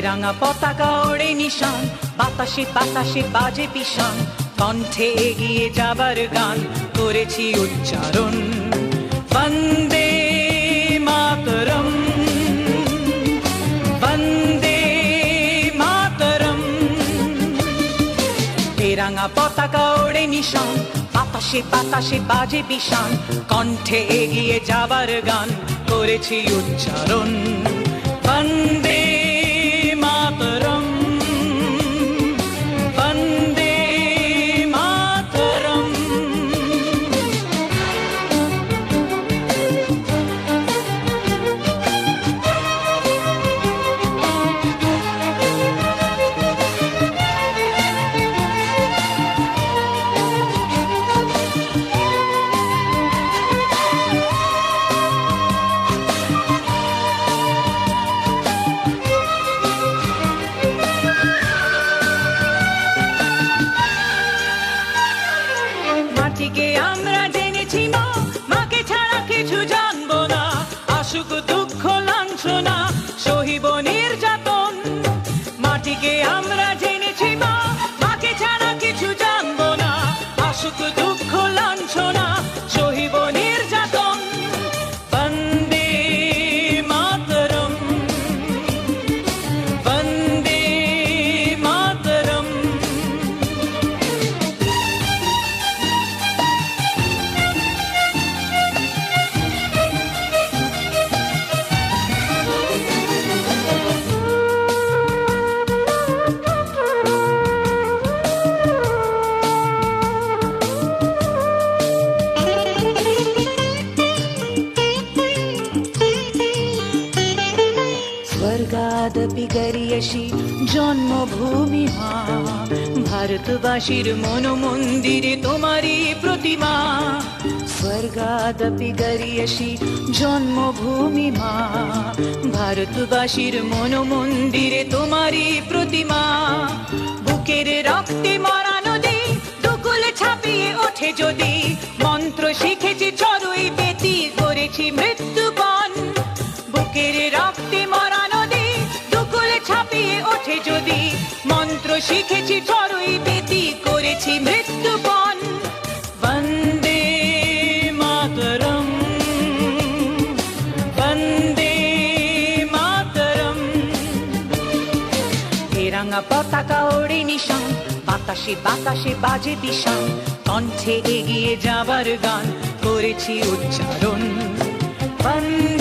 রাঙা পতাকা ওড়ে নিশান, বাতাসে বাতাসে বাজে পিশান, কণ্ঠে এগিয়ে যাবার গান করেছি উচ্চারণ। বন্দে মাতরম, বন্দে মাতরম। রাঙা পতাকা ওড়ে নিশান, বাতাসে বাতাসে বাজে পিশান, কণ্ঠে এগিয়ে যাবার গান করেছি উচ্চারণ। বন্দে মাতরম, বন্দে মাতরম। মাটিকে আমরা জেনেছি মা, মাকে ছাড়া কিছু জানবো না। আসুক দুঃখ লাঞ্ছনা, সহিব নির্যাতন। মাটিকে আমরা জেনেছি মা, মাকে ছাড়া কিছু জানবো না। আসুক দুঃখ লাঞ্ছনা, সহিব নির্যাতন। বন্দে মাতরম, বন্দে মাতরম। স্বর্গাদপি গরিয়সী জন্মভূমি মা, ভারতবাসীর মন মন্দিরে তোমারই প্রতিমা। স্বর্গাদপি গরিয়সী জন্মভূমি মা, ভারতবাসীর মন মন্দিরে তোমারই প্রতিমা। বুকের রক্তে মরা নদী দুকুল ছাপিয়ে ওঠে যদি, মন্ত্র শিখেছি চড়ুই বেতি করেছি মৃত্যুপণ। বুকের রক্তে মরা নদী দুকুল ছাপিয়ে ওঠে যদি, মন্ত্র শিখেছি চড়ুই বেতি করেছি মৃত্যুপণ। বন্দে মাতরম, বন্দে মাতরম। রাঙা পতাকা ওড়ে নিশান, বাতাসে বাতাসে বাজে পিশান, কণ্ঠে এগিয়ে যাবার গান করেছি উচ্চারণ। বন্দে